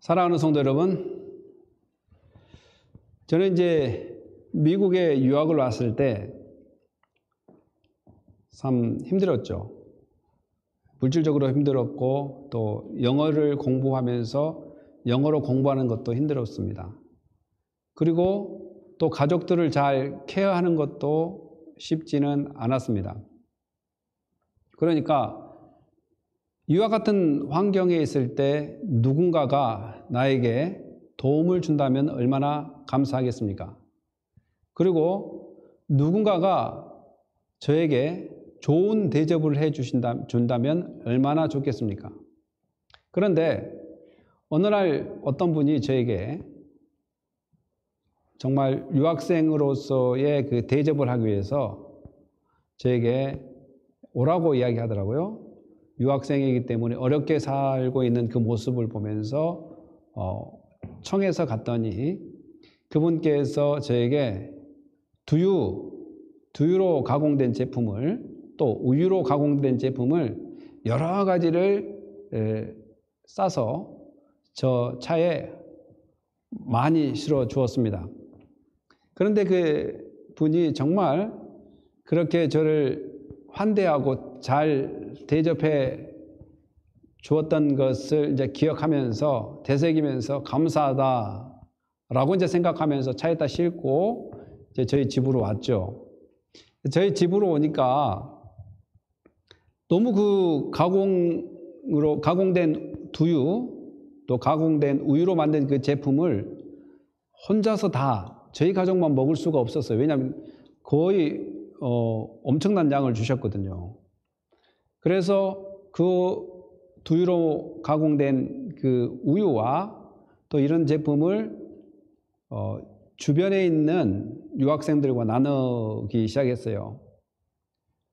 사랑하는 성도 여러분, 저는 이제 미국에 유학을 왔을 때 참 힘들었죠. 물질적으로 힘들었고 또 영어를 공부하면서 영어로 공부하는 것도 힘들었습니다. 그리고 또 가족들을 잘 케어하는 것도 쉽지는 않았습니다. 그러니까 이와 같은 환경에 있을 때 누군가가 나에게 도움을 준다면 얼마나 감사하겠습니까? 그리고 누군가가 저에게 좋은 대접을 준다면 얼마나 좋겠습니까? 그런데 어느 날 어떤 분이 저에게 정말 유학생으로서의 그 대접을 하기 위해서 저에게 오라고 이야기하더라고요. 유학생이기 때문에 어렵게 살고 있는 그 모습을 보면서 청해서 갔더니 그분께서 저에게 두유로 가공된 제품을 또 우유로 가공된 제품을 여러 가지를 싸서 저 차에 많이 실어 주었습니다. 그런데 그 분이 정말 그렇게 저를 환대하고 잘 대접해 주었던 것을 이제 기억하면서 되새기면서 감사하다라고 이제 생각하면서 차에다 싣고 이제 저희 집으로 왔죠. 저희 집으로 오니까 너무 그 가공된 두유 또 가공된 우유로 만든 그 제품을 혼자서 다 저희 가족만 먹을 수가 없었어요. 왜냐하면 거의 엄청난 양을 주셨거든요. 그래서 그 두유로 가공된 그 우유와 또 이런 제품을 주변에 있는 유학생들과 나누기 시작했어요.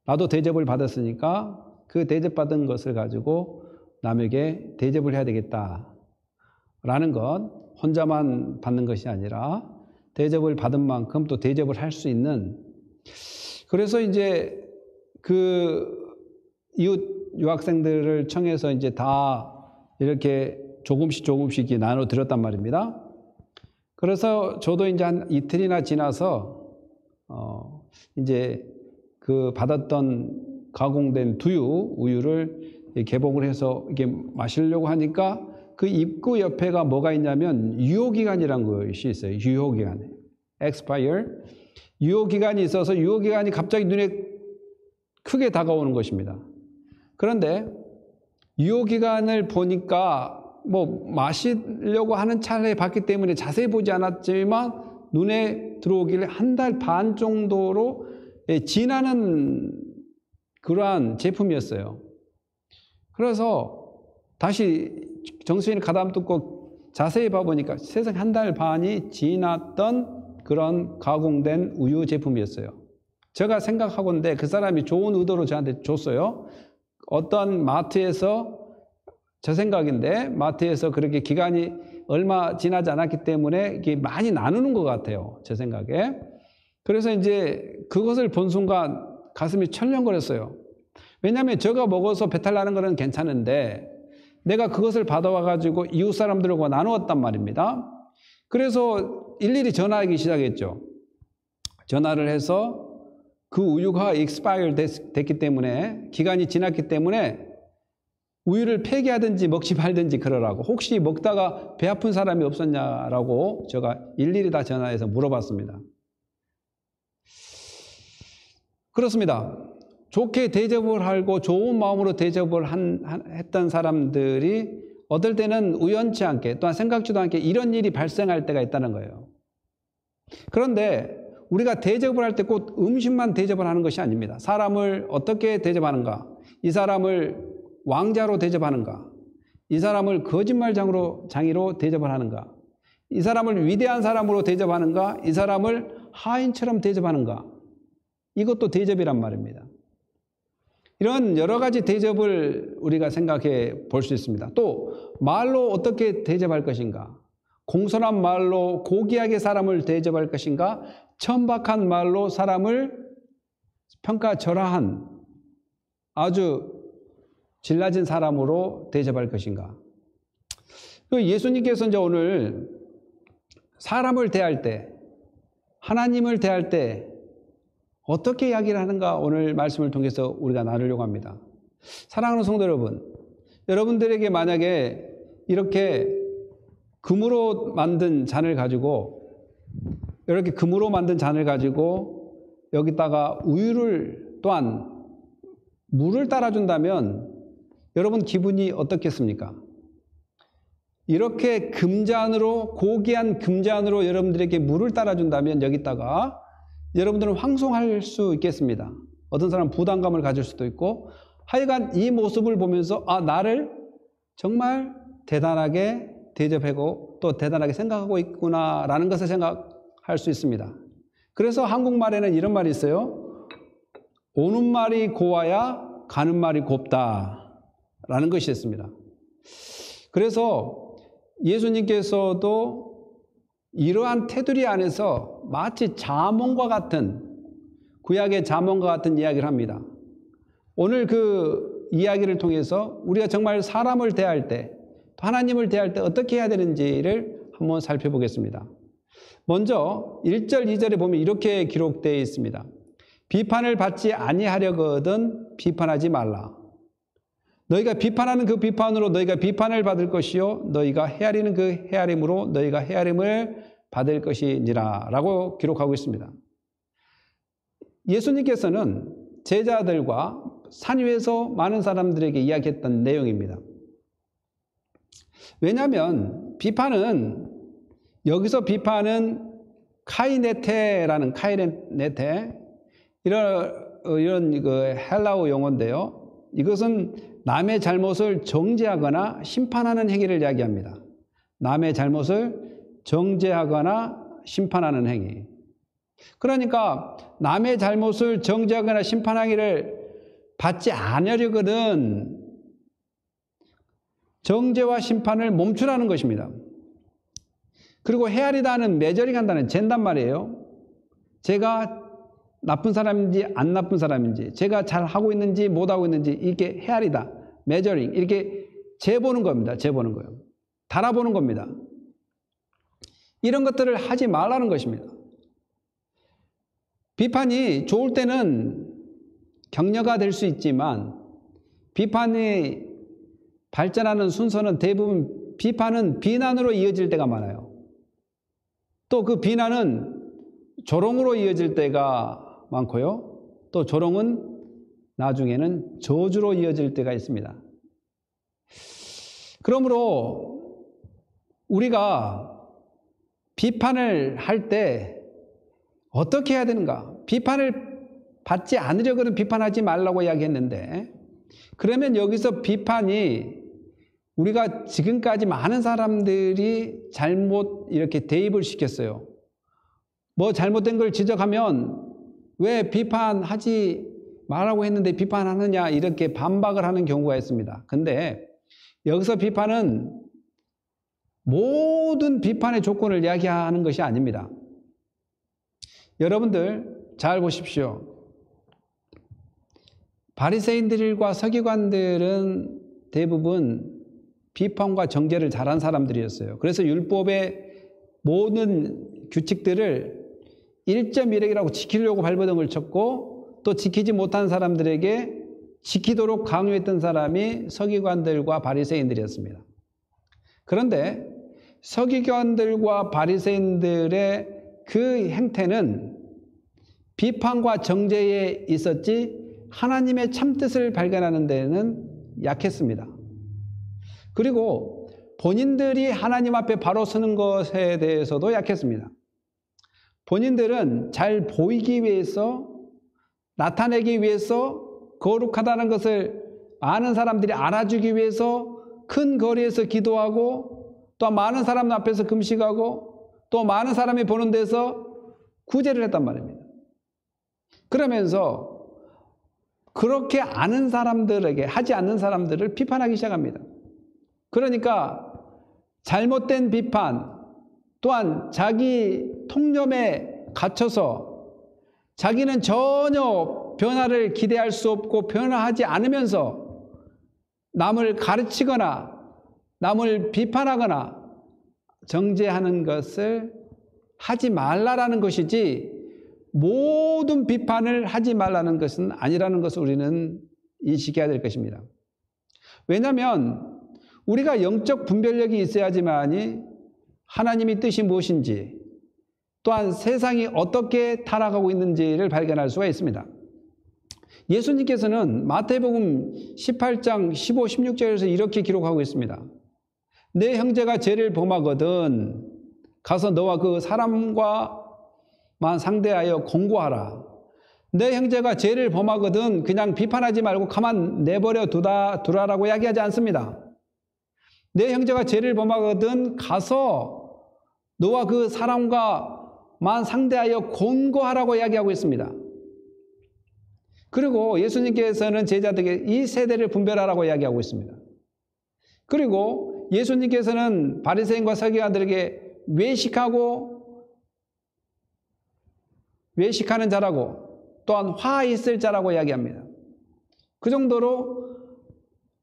나도 대접을 받았으니까 그 대접받은 것을 가지고 남에게 대접을 해야 되겠다라는 것, 혼자만 받는 것이 아니라 대접을 받은 만큼 또 대접을 할 수 있는, 그래서 이제 그 이웃 유학생들을 청해서 이제 다 이렇게 조금씩 나눠 드렸단 말입니다. 그래서 저도 이제 한 이틀이나 지나서 이제 그 받았던 가공된 우유를 개봉을 해서 이렇게 마시려고 하니까 그 입구 옆에가 뭐가 있냐면 유효기간이라는 것이 있어요. 유효기간, expire. 유효기간이 있어서 유효기간이 갑자기 눈에 크게 다가오는 것입니다. 그런데 유효기간을 보니까 뭐 마시려고 하는 찰나에 봤기 때문에 자세히 보지 않았지만 눈에 들어오길래 한 달 반 정도로 지나는 그러한 제품이었어요. 그래서 다시 정수인을 가다듬 뜯고 자세히 봐보니까 세상 한 달 반이 지났던 그런 가공된 우유 제품이었어요. 제가 생각하건대 그 사람이 좋은 의도로 저한테 줬어요. 어떤 마트에서, 제 생각인데 마트에서 그렇게 기간이 얼마 지나지 않았기 때문에 이게 많이 나누는 것 같아요. 제 생각에. 그래서 이제 그것을 본 순간 가슴이 철렁거렸어요. 왜냐하면 제가 먹어서 배탈 나는 거는 괜찮은데 내가 그것을 받아와가지고 이웃 사람들과 나누었단 말입니다. 그래서 일일이 전화하기 시작했죠. 전화를 해서 그 우유가 expire 됐기 때문에, 기간이 지났기 때문에 우유를 폐기하든지 먹지 말든지 그러라고, 혹시 먹다가 배 아픈 사람이 없었냐라고 제가 일일이 다 전화해서 물어봤습니다. 그렇습니다. 좋게 대접을 하고 좋은 마음으로 대접을 했던 사람들이 어떨 때는 우연치 않게 또한 생각지도 않게 이런 일이 발생할 때가 있다는 거예요. 그런데 우리가 대접을 할 때 꼭 음식만 대접을 하는 것이 아닙니다. 사람을 어떻게 대접하는가? 이 사람을 왕자로 대접하는가? 이 사람을 거짓말장이로 대접을 하는가? 이 사람을 위대한 사람으로 대접하는가? 이 사람을 하인처럼 대접하는가? 이것도 대접이란 말입니다. 이런 여러 가지 대접을 우리가 생각해 볼 수 있습니다. 또 말로 어떻게 대접할 것인가? 공손한 말로 고귀하게 사람을 대접할 것인가? 천박한 말로 사람을 평가절하한 아주 질 낮은 사람으로 대접할 것인가? 예수님께서 이제 오늘 사람을 대할 때, 하나님을 대할 때 어떻게 이야기를 하는가 오늘 말씀을 통해서 우리가 나누려고 합니다. 사랑하는 성도 여러분, 여러분들에게 만약에 이렇게 금으로 만든 잔을 가지고 여기다가 우유를 또한 물을 따라준다면 여러분 기분이 어떻겠습니까? 이렇게 고귀한 금잔으로 여러분들에게 물을 따라준다면 여기다가 여러분들은 황송할 수 있겠습니다. 어떤 사람은 부담감을 가질 수도 있고, 하여간 이 모습을 보면서 나를 정말 대단하게 대접하고 또 대단하게 생각하고 있구나라는 것을 생각할 수 있습니다. 그래서 한국말에는 이런 말이 있어요. 오는 말이 고와야 가는 말이 곱다라는 것이 있습니다. 그래서 예수님께서도 이러한 테두리 안에서 마치 잠언과 같은, 구약의 잠언과 같은 이야기를 합니다. 오늘 그 이야기를 통해서 우리가 정말 사람을 대할 때, 또 하나님을 대할 때 어떻게 해야 되는지를 한번 살펴보겠습니다. 먼저 1절, 2절에 보면 이렇게 기록되어 있습니다. 비판을 받지 아니하려거든 비판하지 말라. 너희가 비판하는 그 비판으로 너희가 비판을 받을 것이요 너희가 헤아리는 그 헤아림으로 너희가 헤아림을 받을 것이니라 라고 기록하고 있습니다. 예수님께서는 제자들과 산 위에서 많은 사람들에게 이야기했던 내용입니다. 왜냐하면 여기서 비판은 카이네테라는 이런 그 헬라어 용어인데요. 이것은 남의 잘못을 정죄하거나 심판하는 행위를 이야기합니다. 남의 잘못을 정죄하거나 심판하는 행위. 그러니까 남의 잘못을 정죄하거나 심판하기를 받지 않으려거든 정죄와 심판을 멈추라는 것입니다. 그리고 헤아리다는 메저링 한다는 잰단 말이에요. 제가 나쁜 사람인지 안 나쁜 사람인지, 제가 잘하고 있는지 못하고 있는지 이렇게 헤아리다, 메저링, 이렇게 재보는 겁니다. 재보는 거예요. 달아보는 겁니다. 이런 것들을 하지 말라는 것입니다. 비판이 좋을 때는 격려가 될 수 있지만 비판이 발전하는 순서는 대부분 비판은 비난으로 이어질 때가 많아요. 또 그 비난은 조롱으로 이어질 때가 많고요. 또 조롱은 나중에는 저주로 이어질 때가 있습니다. 그러므로 우리가 비판을 할 때 어떻게 해야 되는가? 비판을 받지 않으려고는 비판하지 말라고 이야기했는데, 그러면 여기서 비판이 우리가 지금까지 많은 사람들이 잘못 이렇게 대입을 시켰어요. 뭐 잘못된 걸 지적하면 왜 비판하지 말라고 했는데 비판하느냐 이렇게 반박을 하는 경우가 있습니다. 근데 여기서 비판은 모든 비판의 조건을 이야기하는 것이 아닙니다. 여러분들 잘 보십시오. 바리새인들과 서기관들은 대부분 비판과 정죄를 잘한 사람들이었어요. 그래서 율법의 모든 규칙들을 1.1핵이라고 지키려고 발버둥을 쳤고, 또 지키지 못한 사람들에게 지키도록 강요했던 사람이 서기관들과 바리새인들이었습니다. 그런데 서기관들과 바리새인들의 그 행태는 비판과 정죄에 있었지 하나님의 참뜻을 발견하는 데는 약했습니다. 그리고 본인들이 하나님 앞에 바로 서는 것에 대해서도 약했습니다. 본인들은 잘 보이기 위해서, 나타내기 위해서, 거룩하다는 것을 많은 사람들이 알아주기 위해서 큰 거리에서 기도하고, 또 많은 사람 앞에서 금식하고, 또 많은 사람이 보는 데서 구제를 했단 말입니다. 그러면서 그렇게 아는 사람들에게, 하지 않는 사람들을 비판하기 시작합니다. 그러니까 잘못된 비판, 또한 자기 통념에 갇혀서 자기는 전혀 변화를 기대할 수 없고 변화하지 않으면서 남을 가르치거나 남을 비판하거나 정죄하는 것을 하지 말라라는 것이지 모든 비판을 하지 말라는 것은 아니라는 것을 우리는 인식해야 될 것입니다. 왜냐하면 우리가 영적 분별력이 있어야지만이 하나님의 뜻이 무엇인지 또한 세상이 어떻게 타락하고 있는지를 발견할 수가 있습니다. 예수님께서는 마태복음 18장 15, 16절에서 이렇게 기록하고 있습니다. 내 형제가 죄를 범하거든 가서 너와 그 사람과만 상대하여 공고하라. 내 형제가 죄를 범하거든 그냥 비판하지 말고 가만 내버려 두라라고 이야기하지 않습니다. 내 형제가 죄를 범하거든 가서 너와 그 사람과만 상대하여 권고하라고 이야기하고 있습니다. 그리고 예수님께서는 제자들에게 이 세대를 분별하라고 이야기하고 있습니다. 그리고 예수님께서는 바리새인과 서기관들에게 외식하는 자라고 또한 화 있을 자라고 이야기합니다. 그 정도로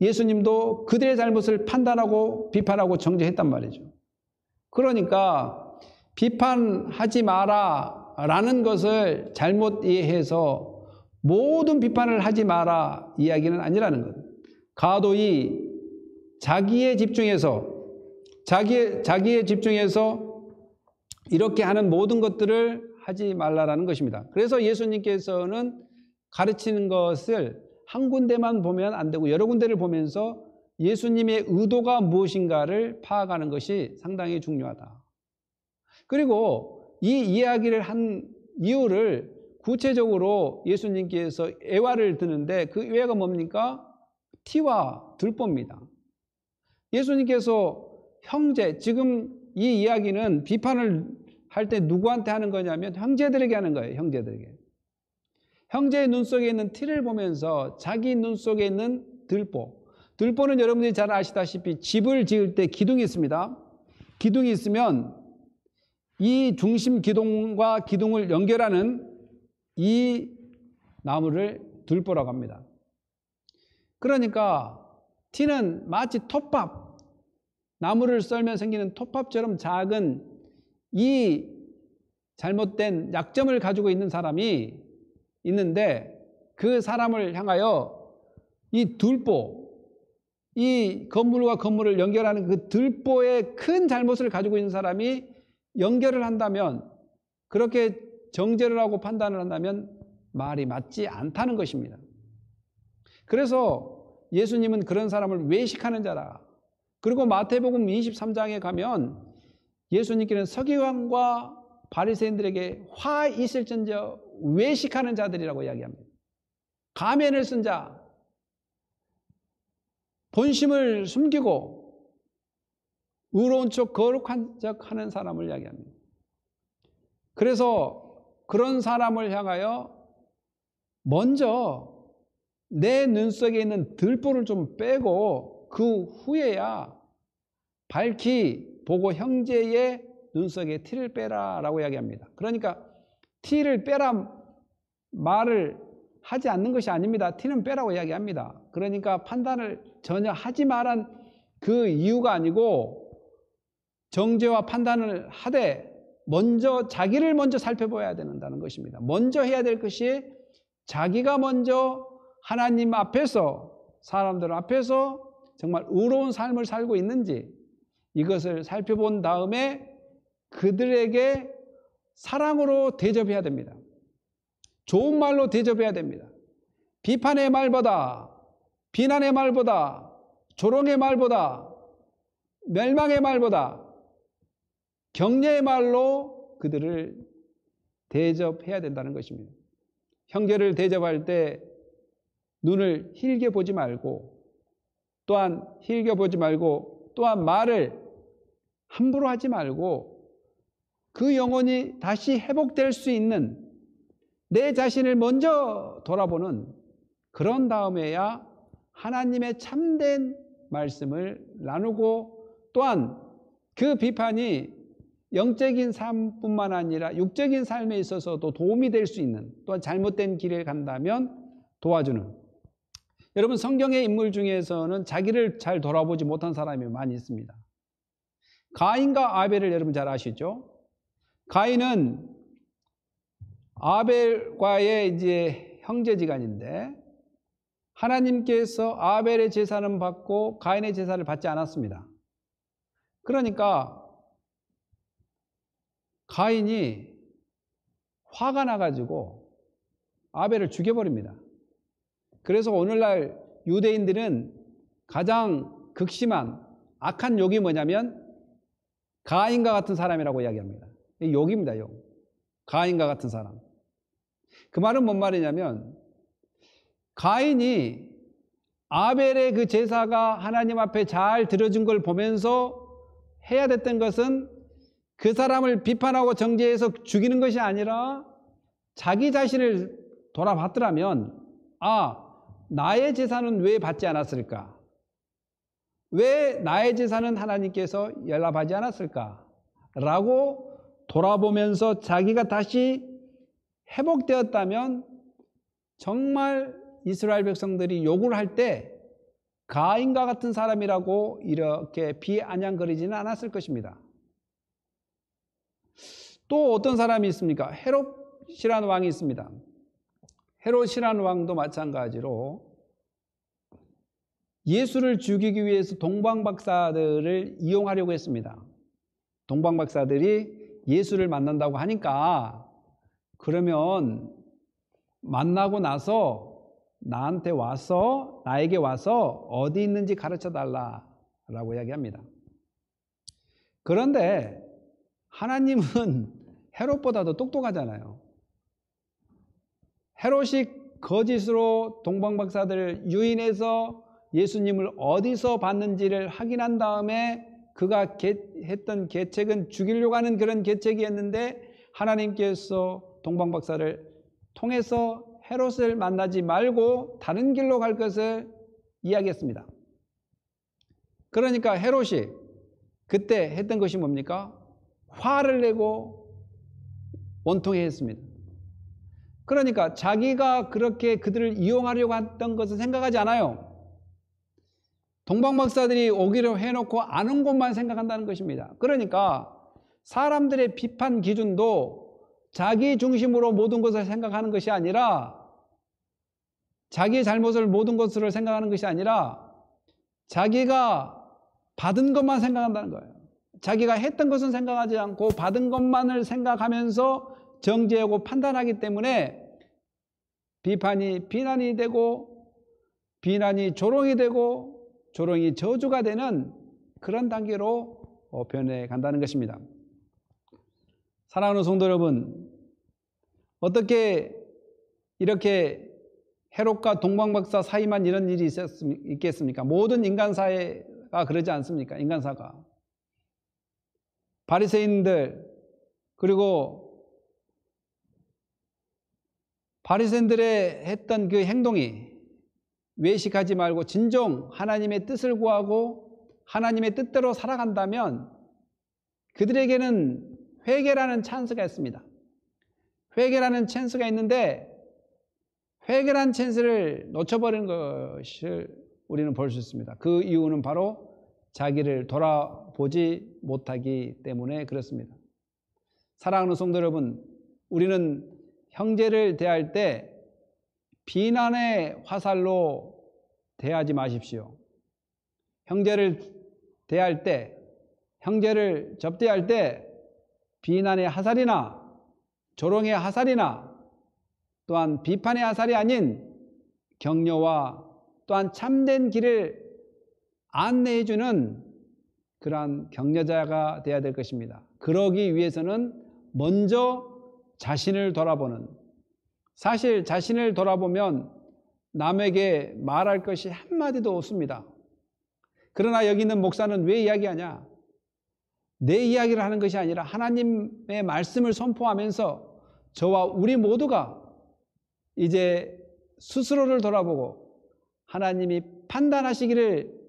예수님도 그들의 잘못을 판단하고 비판하고 정죄했단 말이죠. 그러니까 비판하지 마라 라는 것을 잘못 이해해서 모든 비판을 하지 마라 이야기는 아니라는 것. 가도이 자기에 집중해서 이렇게 하는 모든 것들을 하지 말라라는 것입니다. 그래서 예수님께서는 가르치는 것을 한 군데만 보면 안 되고 여러 군데를 보면서 예수님의 의도가 무엇인가를 파악하는 것이 상당히 중요하다. 그리고 이 이야기를 한 이유를 구체적으로 예수님께서 애화를 드는데 그 애화가 뭡니까? 티와 들보입니다. 예수님께서 형제, 지금 이 이야기는 비판을 할 때 누구한테 하는 거냐면 형제들에게 하는 거예요. 형제들에게. 형제의 눈 속에 있는 티를 보면서 자기 눈 속에 있는 들보. 들보는 여러분들이 잘 아시다시피 집을 지을 때 기둥이 있습니다. 기둥이 있으면 이 중심 기둥과 기둥을 연결하는 이 나무를 들보라고 합니다. 그러니까 티는 마치 톱밥, 나무를 썰면 생기는 톱밥처럼 작은 이 잘못된 약점을 가지고 있는 사람이 있는데 그 사람을 향하여 이 들보, 이 건물과 건물을 연결하는 그 들보의 큰 잘못을 가지고 있는 사람이 연결을 한다면, 그렇게 정죄를 하고 판단을 한다면 말이 맞지 않다는 것입니다. 그래서 예수님은 그런 사람을 외식하는 자라. 그리고 마태복음 23장에 가면 예수님께는 서기관과 바리새인들에게 화 있을진저 외식하는 자들이라고 이야기합니다. 가면을 쓴 자, 본심을 숨기고 의로운 척 거룩한 척 하는 사람을 이야기합니다. 그래서 그런 사람을 향하여 먼저 내 눈 속에 있는 들보를 좀 빼고 그 후에야 밝히 보고 형제의 눈 속에 티를 빼라라고 이야기합니다. 그러니까 티를 빼라 말을 하지 않는 것이 아닙니다. 티는 빼라고 이야기합니다. 그러니까 판단을 전혀 하지 말란 그 이유가 아니고 정죄와 판단을 하되 먼저 자기를 먼저 살펴봐야 된다는 것입니다. 먼저 해야 될 것이 자기가 먼저 하나님 앞에서, 사람들 앞에서 정말 의로운 삶을 살고 있는지 이것을 살펴본 다음에 그들에게 사랑으로 대접해야 됩니다. 좋은 말로 대접해야 됩니다. 비판의 말보다, 비난의 말보다, 조롱의 말보다, 멸망의 말보다 격려의 말로 그들을 대접해야 된다는 것입니다. 형제를 대접할 때 눈을 힐게 보지 말고, 또한 말을 함부로 하지 말고 그 영혼이 다시 회복될 수 있는 내 자신을 먼저 돌아보는, 그런 다음에야 하나님의 참된 말씀을 나누고, 또한 그 비판이 영적인 삶뿐만 아니라 육적인 삶에 있어서도 도움이 될 수 있는, 또한 잘못된 길을 간다면 도와주는, 여러분, 성경의 인물 중에서는 자기를 잘 돌아보지 못한 사람이 많이 있습니다. 가인과 아벨을 여러분 잘 아시죠? 가인은 아벨과의 이제 형제지간인데 하나님께서 아벨의 제사는 받고 가인의 제사를 받지 않았습니다. 그러니까 가인이 화가 나가지고 아벨을 죽여버립니다. 그래서 오늘날 유대인들은 가장 극심한 악한 욕이 뭐냐면 가인과 같은 사람이라고 이야기합니다. 욕입니다, 욕. 가인과 같은 사람. 그 말은 뭔 말이냐면 가인이 아벨의 그 제사가 하나님 앞에 잘 드려진 걸 보면서 해야 됐던 것은 그 사람을 비판하고 정죄해서 죽이는 것이 아니라 자기 자신을 돌아봤더라면, 아, 나의 제사는 왜 받지 않았을까? 왜 나의 제사는 하나님께서 연락하지 않았을까? 라고 돌아보면서 자기가 다시 회복되었다면 정말 이스라엘 백성들이 욕을 할 때 가인과 같은 사람이라고 이렇게 비아냥거리지는 않았을 것입니다. 또 어떤 사람이 있습니까? 헤롯이라는 왕이 있습니다. 헤롯이라는 왕도 마찬가지로 예수를 죽이기 위해서 동방박사들을 이용하려고 했습니다. 동방박사들이 예수를 만난다고 하니까 그러면 만나고 나서 나에게 와서 어디 있는지 가르쳐 달라라고 이야기합니다. 그런데 하나님은 헤롯보다도 똑똑하잖아요. 헤롯이 거짓으로 동방박사들을 유인해서 예수님을 어디서 봤는지를 확인한 다음에 그가 했던 계책은 죽이려고 하는 그런 계책이었는데 하나님께서 동방박사를 통해서 헤롯을 만나지 말고 다른 길로 갈 것을 이야기했습니다. 그러니까 헤롯이 그때 했던 것이 뭡니까? 화를 내고 원통해 했습니다. 그러니까 자기가 그렇게 그들을 이용하려고 했던 것을 생각하지 않아요. 동방박사들이 오기로 해놓고 아는 곳만 생각한다는 것입니다. 그러니까 사람들의 비판 기준도 자기 중심으로 모든 것을 생각하는 것이 아니라 자기의 잘못을 모든 것으로 생각하는 것이 아니라 자기가 받은 것만 생각한다는 거예요. 자기가 했던 것은 생각하지 않고 받은 것만을 생각하면서 정죄하고 판단하기 때문에 비판이 비난이 되고 비난이 조롱이 되고 조롱이 저주가 되는 그런 단계로 변해 간다는 것입니다. 사랑하는 성도 여러분, 어떻게 이렇게 헤롯과 동방박사 사이만 이런 일이 있겠습니까? 모든 인간사회가 그러지 않습니까? 인간사가. 바리새인들 그리고 바리새인들의 했던 그 행동이 외식하지 말고 진정 하나님의 뜻을 구하고 하나님의 뜻대로 살아간다면 그들에게는 회개라는 찬스가 있습니다. 회개라는 찬스가 있는데 회개라는 찬스를 놓쳐버리는 것을 우리는 볼 수 있습니다. 그 이유는 바로 자기를 돌아보지 못하기 때문에 그렇습니다. 사랑하는 성도 여러분, 우리는 형제를 대할 때 비난의 화살로 대하지 마십시오. 형제를 대할 때, 형제를 접대할 때 비난의 화살이나 조롱의 화살이나 또한 비판의 화살이 아닌 격려와 또한 참된 길을 안내해주는 그러한 격려자가 되어야 될 것입니다. 그러기 위해서는 먼저 자신을 돌아보는, 사실 자신을 돌아보면 남에게 말할 것이 한마디도 없습니다. 그러나 여기 있는 목사는 왜 이야기하냐? 내 이야기를 하는 것이 아니라 하나님의 말씀을 선포하면서 저와 우리 모두가 이제 스스로를 돌아보고 하나님이 판단하시기를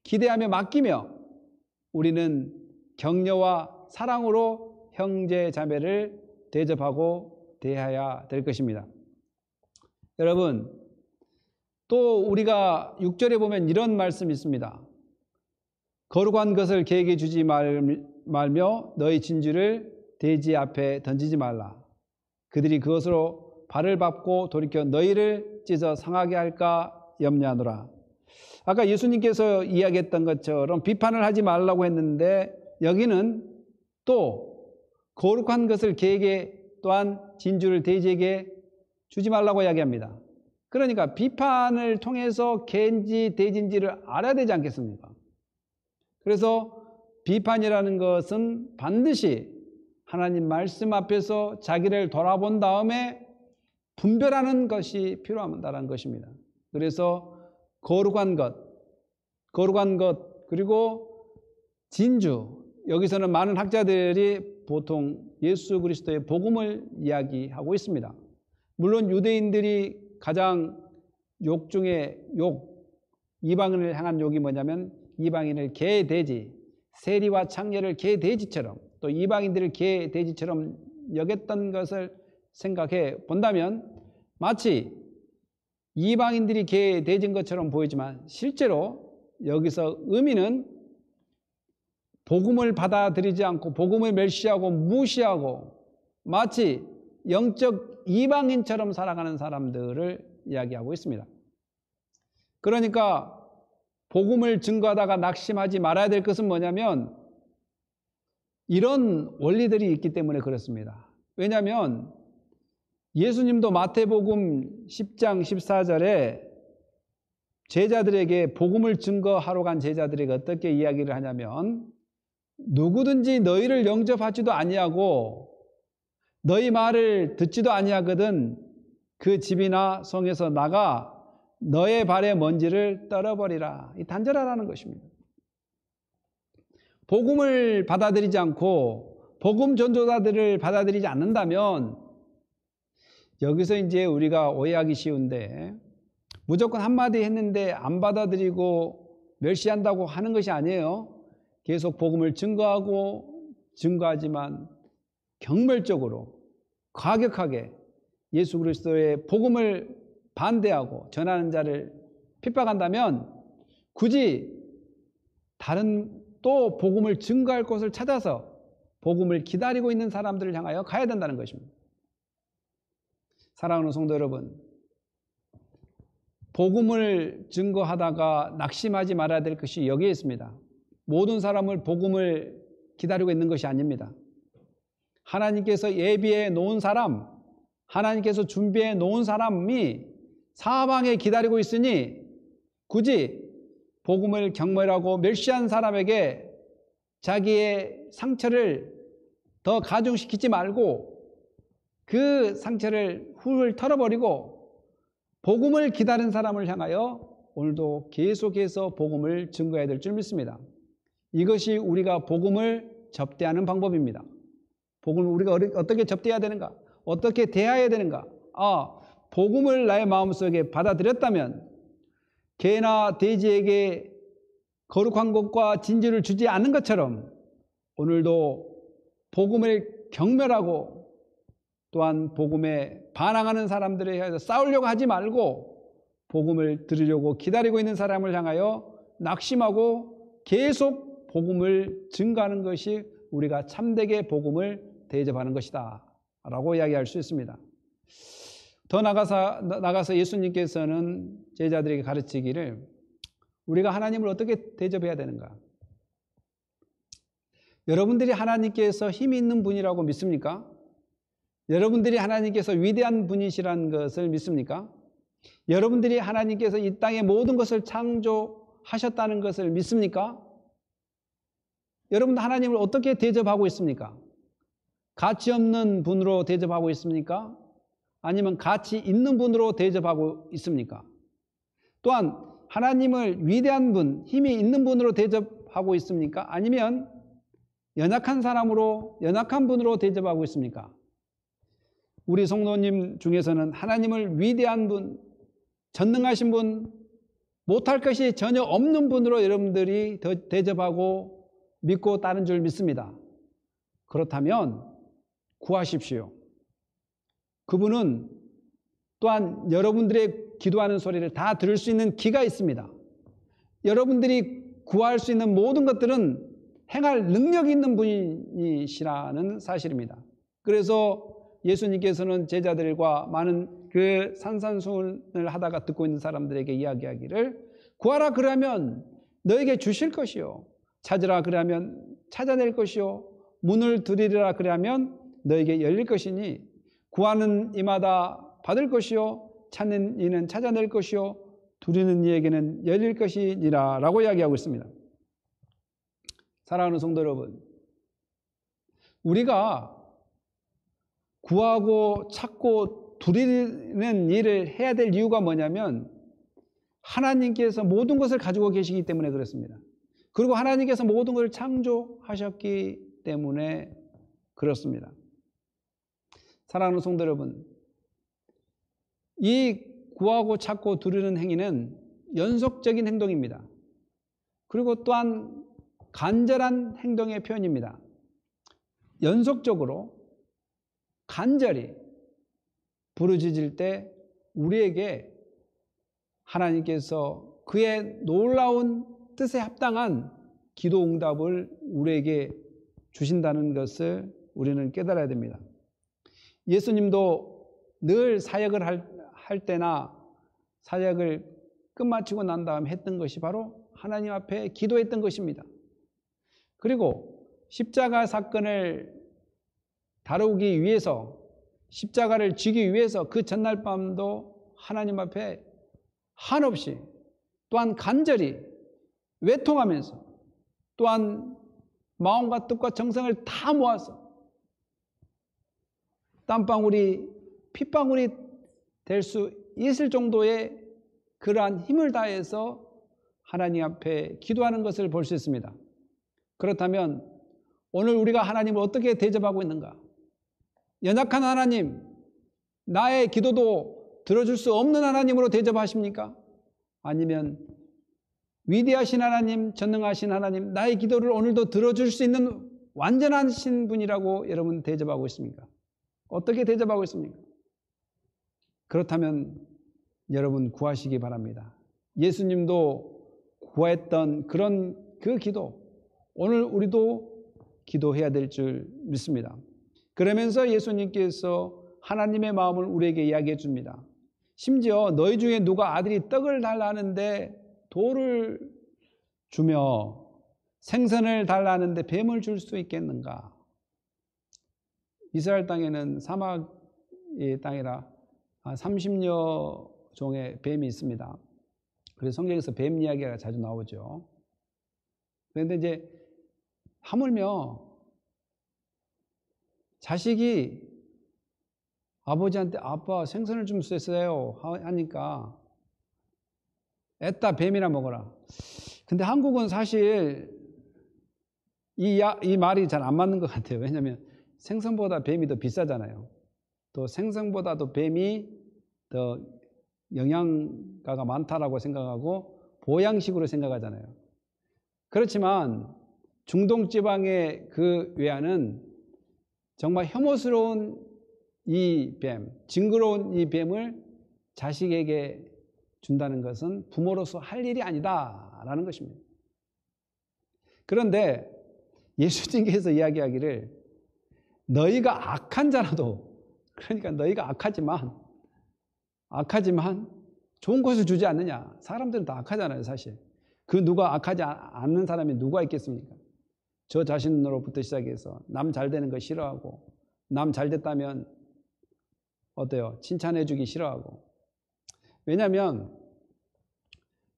기대하며 맡기며 우리는 격려와 사랑으로 형제 자매를 대접하고 대해야 될 것입니다. 여러분, 또 우리가 6절에 보면 이런 말씀이 있습니다. 거룩한 것을 개에게 주지 말며 너희 진주를 돼지 앞에 던지지 말라. 그들이 그것으로 발을 밟고 돌이켜 너희를 찢어 상하게 할까 염려하노라. 아까 예수님께서 이야기했던 것처럼 비판을 하지 말라고 했는데 여기는 또 거룩한 것을 개에게 또한 진주를 돼지에게 주지 말라고 이야기합니다. 그러니까 비판을 통해서 개인지 돼지인지를 알아야 되지 않겠습니까? 그래서 비판이라는 것은 반드시 하나님 말씀 앞에서 자기를 돌아본 다음에 분별하는 것이 필요하다는 것입니다. 그래서 거룩한 것, 그리고 진주, 여기서는 많은 학자들이 보통 예수 그리스도의 복음을 이야기하고 있습니다. 물론 유대인들이 가장 욕 중에 이방인을 향한 욕이 뭐냐면 이방인을 개, 돼지, 세리와 창녀를 개, 돼지처럼 또 이방인들을 개, 돼지처럼 여겼던 것을 생각해 본다면 마치 이방인들이 개, 돼지인 것처럼 보이지만 실제로 여기서 의미는 복음을 받아들이지 않고 복음을 멸시하고 무시하고 마치 영적 이방인처럼 살아가는 사람들을 이야기하고 있습니다. 그러니까 복음을 증거하다가 낙심하지 말아야 될 것은 뭐냐면 이런 원리들이 있기 때문에 그렇습니다. 왜냐하면 예수님도 마태복음 10장 14절에 제자들에게 복음을 증거하러 간 제자들에게 어떻게 이야기를 하냐면 누구든지 너희를 영접하지도 아니하고 너희 말을 듣지도 아니하거든 그 집이나 성에서 나가 너의 발의 먼지를 떨어버리라. 이 단절하라는 것입니다. 복음을 받아들이지 않고 복음 전도자들을 받아들이지 않는다면 여기서 이제 우리가 오해하기 쉬운데 무조건 한마디 했는데 안 받아들이고 멸시한다고 하는 것이 아니에요. 계속 복음을 증거하지만 경멸적으로 과격하게 예수 그리스도의 복음을 반대하고 전하는 자를 핍박한다면 굳이 다른 또 복음을 증거할 곳을 찾아서 복음을 기다리고 있는 사람들을 향하여 가야 된다는 것입니다. 사랑하는 성도 여러분, 복음을 증거하다가 낙심하지 말아야 될 것이 여기에 있습니다. 모든 사람을 복음을 기다리고 있는 것이 아닙니다. 하나님께서 예비해 놓은 사람, 하나님께서 준비해 놓은 사람이 사방에 기다리고 있으니 굳이 복음을 경멸하고 멸시한 사람에게 자기의 상처를 더 가중시키지 말고 그 상처를 훌훌 털어버리고 복음을 기다린 사람을 향하여 오늘도 계속해서 복음을 증거해야 될 줄 믿습니다. 이것이 우리가 복음을 접대하는 방법입니다. 복음을 우리가 어떻게 접대해야 되는가? 어떻게 대해야 되는가? 복음을 나의 마음속에 받아들였다면 개나 돼지에게 거룩한 것과 진주를 주지 않는 것처럼 오늘도 복음을 경멸하고 또한 복음에 반항하는 사람들에 대해서 싸우려고 하지 말고 복음을 들으려고 기다리고 있는 사람을 향하여 낙심하고 계속 복음을 증거하는 것이 우리가 참되게 복음을 대접하는 것이다 라고 이야기할 수 있습니다. 더 나가서 예수님께서는 제자들에게 가르치기를 우리가 하나님을 어떻게 대접해야 되는가? 여러분들이 하나님께서 힘이 있는 분이라고 믿습니까? 여러분들이 하나님께서 위대한 분이시라는 것을 믿습니까? 여러분들이 하나님께서 이 땅의 모든 것을 창조하셨다는 것을 믿습니까? 여러분 하나님을 어떻게 대접하고 있습니까? 가치 없는 분으로 대접하고 있습니까? 아니면 가치 있는 분으로 대접하고 있습니까? 또한 하나님을 위대한 분, 힘이 있는 분으로 대접하고 있습니까? 아니면 연약한 사람으로, 연약한 분으로 대접하고 있습니까? 우리 성도님 중에서는 하나님을 위대한 분, 전능하신 분, 못할 것이 전혀 없는 분으로 여러분들이 대접하고 믿고 따른 줄 믿습니다. 그렇다면 구하십시오. 그분은 또한 여러분들의 기도하는 소리를 다 들을 수 있는 귀가 있습니다. 여러분들이 구할 수 있는 모든 것들은 행할 능력이 있는 분이시라는 사실입니다. 그래서 예수님께서는 제자들과 많은 그 산산수훈을 하다가 듣고 있는 사람들에게 이야기하기를, 구하라 그러면 너에게 주실 것이요, 찾으라 그러면 찾아낼 것이요, 문을 두드리라 그러면 너에게 열릴 것이니 구하는 이마다 받을 것이요, 찾는 이는 찾아낼 것이요, 두드리는 이에게는 열릴 것이니라 라고 이야기하고 있습니다. 사랑하는 성도 여러분, 우리가 구하고 찾고 두드리는 일을 해야 될 이유가 뭐냐면 하나님께서 모든 것을 가지고 계시기 때문에 그렇습니다. 그리고 하나님께서 모든 것을 창조하셨기 때문에 그렇습니다. 사랑하는 성도 여러분, 이 구하고 찾고 두드리는 행위는 연속적인 행동입니다. 그리고 또한 간절한 행동의 표현입니다. 연속적으로 간절히 부르짖을 때 우리에게 하나님께서 그의 놀라운 뜻에 합당한 기도 응답을 우리에게 주신다는 것을 우리는 깨달아야 됩니다. 예수님도 늘 사역을 할 때나 사역을 끝마치고 난 다음 했던 것이 바로 하나님 앞에 기도했던 것입니다. 그리고 십자가 사건을 다루기 위해서, 십자가를 지기 위해서 그 전날 밤도 하나님 앞에 한없이 또한 간절히 외통하면서 또한 마음과 뜻과 정성을 다 모아서 땀방울이 핏방울이 될 수 있을 정도의 그러한 힘을 다해서 하나님 앞에 기도하는 것을 볼 수 있습니다. 그렇다면 오늘 우리가 하나님을 어떻게 대접하고 있는가? 연약한 하나님, 나의 기도도 들어줄 수 없는 하나님으로 대접하십니까? 아니면 위대하신 하나님, 전능하신 하나님, 나의 기도를 오늘도 들어줄 수 있는 완전하신 분이라고 여러분 대접하고 있습니까? 어떻게 대접하고 있습니까? 그렇다면 여러분 구하시기 바랍니다. 예수님도 구했던 그런 그 기도, 오늘 우리도 기도해야 될 줄 믿습니다. 그러면서 예수님께서 하나님의 마음을 우리에게 이야기해 줍니다. 심지어 너희 중에 누가 아들이 떡을 달라 하는데 돌을 주며 생선을 달라 하는데 뱀을 줄 수 있겠는가? 이스라엘 땅에는 사막의 땅이라 30여 종의 뱀이 있습니다. 그래서 성경에서 뱀 이야기가 자주 나오죠. 그런데 이제 하물며 자식이 아버지한테 아빠 생선을 좀 주세요 하니까 애따 뱀이나 먹어라. 근데 한국은 사실 이 말이 잘 안 맞는 것 같아요. 왜냐하면 생선보다 뱀이 더 비싸잖아요. 또 생선보다도 뱀이 더 영양가가 많다라고 생각하고 보양식으로 생각하잖아요. 그렇지만 중동 지방의 그 외아는 정말 혐오스러운 이 뱀, 징그러운 이 뱀을 자식에게 준다는 것은 부모로서 할 일이 아니다라는 것입니다. 그런데 예수님께서 이야기하기를 너희가 악한 자라도, 그러니까 너희가 악하지만 좋은 것을 주지 않느냐. 사람들은 다 악하잖아요, 사실. 그 누가 악하지 않는 사람이 누가 있겠습니까? 저 자신으로부터 시작해서 남 잘 되는 거 싫어하고, 남 잘 됐다면 어때요? 칭찬해 주기 싫어하고. 왜냐하면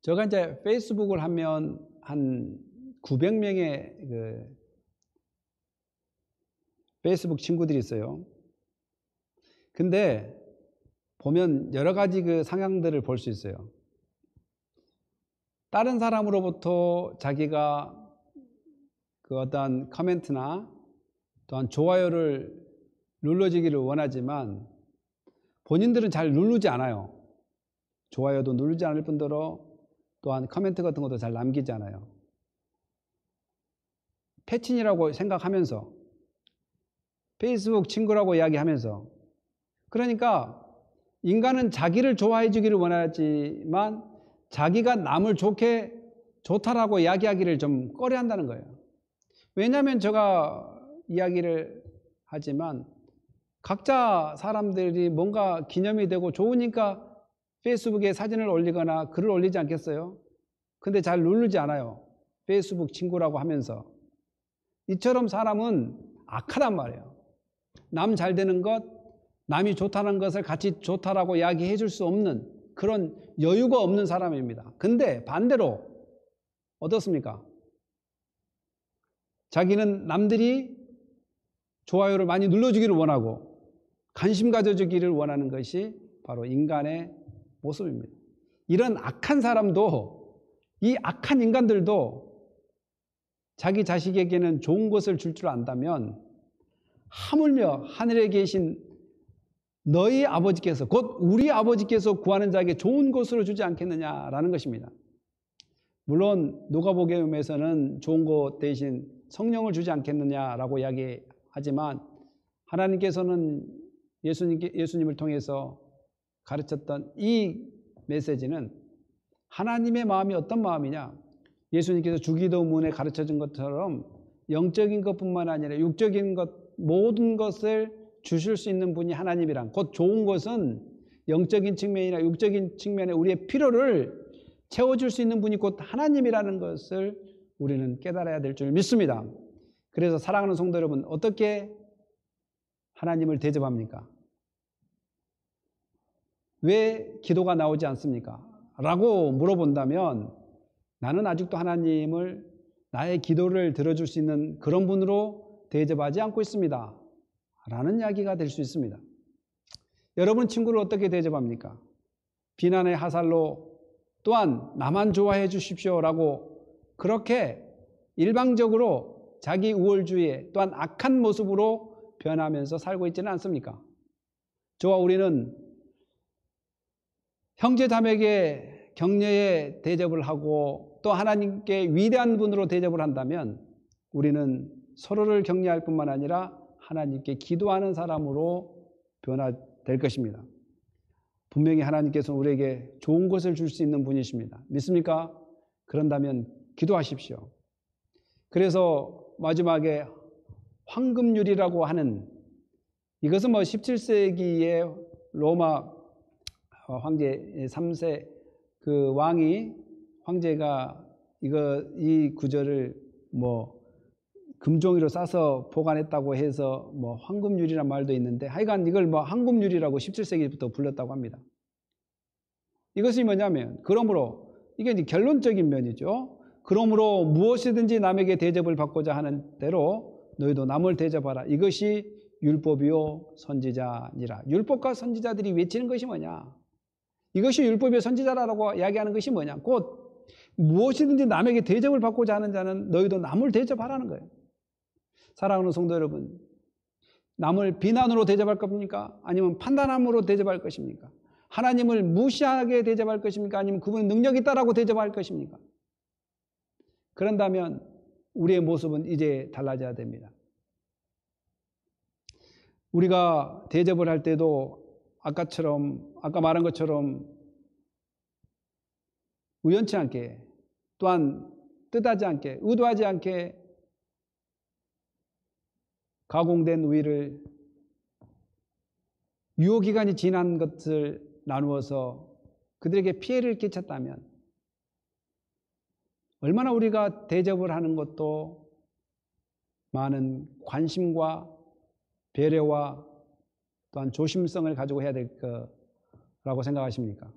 제가 이제 페이스북을 하면 한 900명의 그 페이스북 친구들이 있어요. 근데 보면 여러 가지 그 상황들을 볼 수 있어요. 다른 사람으로부터 자기가 그 어떤 코멘트나 또한 좋아요를 눌러주기를 원하지만 본인들은 잘 누르지 않아요. 좋아요도 누르지 않을 뿐더러 또한 코멘트 같은 것도 잘 남기지 않아요. 패친이라고 생각하면서 페이스북 친구라고 이야기하면서, 그러니까 인간은 자기를 좋아해 주기를 원하지만 자기가 남을 좋다라고 이야기하기를 좀 꺼려한다는 거예요. 왜냐하면 제가 이야기를 하지만 각자 사람들이 뭔가 기념이 되고 좋으니까 페이스북에 사진을 올리거나 글을 올리지 않겠어요? 근데 잘 누르지 않아요. 페이스북 친구라고 하면서. 이처럼 사람은 악하단 말이에요. 남 잘 되는 것, 남이 좋다는 것을 같이 좋다라고 이야기해 줄 수 없는 그런 여유가 없는 사람입니다. 근데 반대로 어떻습니까? 자기는 남들이 좋아요를 많이 눌러주기를 원하고 관심 가져주기를 원하는 것이 바로 인간의 모습입니다. 이런 악한 사람도, 이 악한 인간들도 자기 자식에게는 좋은 것을 줄 줄 안다면 하물며 하늘에 계신 너희 아버지께서, 곧 우리 아버지께서 구하는 자에게 좋은 것으로 주지 않겠느냐라는 것입니다. 물론 누가복음에서는 좋은 것 대신 성령을 주지 않겠느냐라고 이야기하지만 하나님께서는 예수님을 통해서 가르쳤던 이 메시지는 하나님의 마음이 어떤 마음이냐, 예수님께서 주기도문에 가르쳐준 것처럼 영적인 것뿐만 아니라 육적인 것 모든 것을 주실 수 있는 분이 하나님이란, 곧 좋은 것은 영적인 측면이나 육적인 측면에 우리의 필요를 채워줄 수 있는 분이 곧 하나님이라는 것을 우리는 깨달아야 될 줄 믿습니다. 그래서 사랑하는 성도 여러분, 어떻게 하나님을 대접합니까? 왜 기도가 나오지 않습니까? 라고 물어본다면 나는 아직도 하나님을 나의 기도를 들어줄 수 있는 그런 분으로 대접하지 않고 있습니다. 라는 이야기가 될 수 있습니다. 여러분 친구를 어떻게 대접합니까? 비난의 화살로, 또한 나만 좋아해 주십시오 라고 그렇게 일방적으로 자기 우월주의 또한 악한 모습으로 변하면서 살고 있지는 않습니까? 저와 우리는 형제 자매에게 격려의 대접을 하고 또 하나님께 위대한 분으로 대접을 한다면 우리는 서로를 격려할 뿐만 아니라 하나님께 기도하는 사람으로 변화될 것입니다. 분명히 하나님께서는 우리에게 좋은 것을 줄 수 있는 분이십니다. 믿습니까? 그런다면 기도하십시오. 그래서 마지막에 황금률이라고 하는, 이것은 17세기의 로마 황제 3세 그 왕이, 황제가 이 구절을 금종이로 싸서 보관했다고 해서 황금률이란 말도 있는데, 하여간 이걸 황금률이라고 17세기부터 불렀다고 합니다. 이것이 뭐냐면, 그러므로 이게 이제 결론적인 면이죠. 그러므로 무엇이든지 남에게 대접을 받고자 하는 대로 너희도 남을 대접하라. 이것이 율법이요 선지자니라. 율법과 선지자들이 외치는 것이 뭐냐? 이것이 율법이요 선지자라고 이야기하는 것이 뭐냐? 곧 무엇이든지 남에게 대접을 받고자 하는 자는 너희도 남을 대접하라는 거예요. 사랑하는 성도 여러분, 남을 비난으로 대접할 겁니까? 아니면 판단함으로 대접할 것입니까? 하나님을 무시하게 대접할 것입니까? 아니면 그분의 능력이 있다라고 대접할 것입니까? 그런다면 우리의 모습은 이제 달라져야 됩니다. 우리가 대접을 할 때도 아까 말한 것처럼 우연치 않게, 또한 뜻하지 않게, 의도하지 않게 가공된 우유를 유효기간이 지난 것을 나누어서 그들에게 피해를 끼쳤다면 얼마나 우리가 대접을 하는 것도 많은 관심과 배려와 또한 조심성을 가지고 해야 될 거라고 생각하십니까?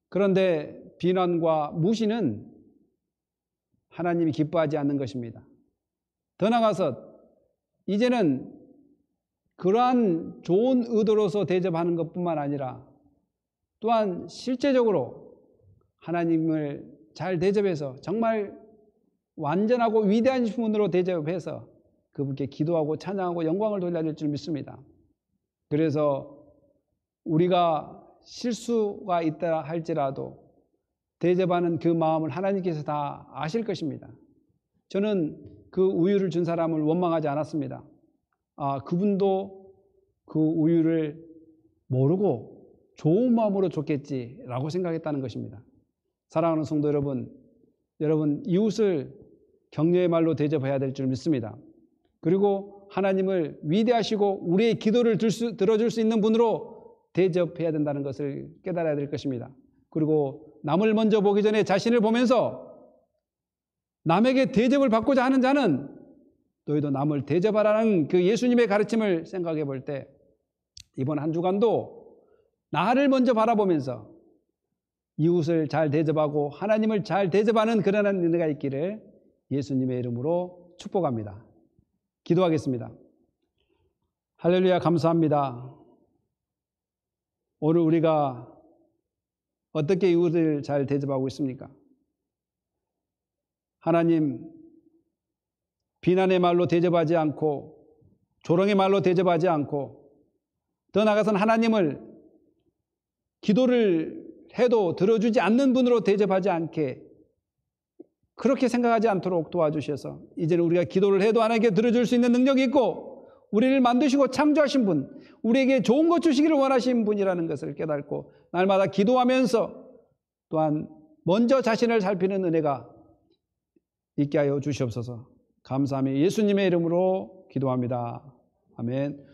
그런데 비난과 무시는 하나님이 기뻐하지 않는 것입니다. 더 나아가서 이제는 그러한 좋은 의도로서 대접하는 것뿐만 아니라 또한 실제적으로 하나님을 잘 대접해서 정말 완전하고 위대한 분으로 대접해서 그분께 기도하고 찬양하고 영광을 돌려야 될 줄 믿습니다. 그래서 우리가 실수가 있다 할지라도 대접하는 그 마음을 하나님께서 다 아실 것입니다. 저는 그 우유를 준 사람을 원망하지 않았습니다. 그분도 그 우유를 모르고 좋은 마음으로 줬겠지라고 생각했다는 것입니다. 사랑하는 성도 여러분, 여러분 이웃을 격려의 말로 대접해야 될 줄 믿습니다. 그리고 하나님을 위대하시고 우리의 기도를 들어줄 수 있는 분으로 대접해야 된다는 것을 깨달아야 될 것입니다. 그리고 남을 먼저 보기 전에 자신을 보면서 남에게 대접을 받고자 하는 자는 너희도 남을 대접하라는 그 예수님의 가르침을 생각해 볼 때 이번 한 주간도 나를 먼저 바라보면서 이웃을 잘 대접하고 하나님을 잘 대접하는 그런 은혜가 있기를 예수님의 이름으로 축복합니다. 기도하겠습니다. 할렐루야, 감사합니다. 오늘 우리가 어떻게 이웃을 잘 대접하고 있습니까? 하나님, 비난의 말로 대접하지 않고 조롱의 말로 대접하지 않고 더 나아가서는 하나님을 기도를 해도 들어주지 않는 분으로 대접하지 않게 그렇게 생각하지 않도록 도와주셔서 이제는 우리가 기도를 해도 하나님께 들어줄 수 있는 능력이 있고 우리를 만드시고 창조하신 분, 우리에게 좋은 것 주시기를 원하신 분이라는 것을 깨닫고 날마다 기도하면서 또한 먼저 자신을 살피는 은혜가 있게 하여 주시옵소서. 감사하며 예수님의 이름으로 기도합니다. 아멘.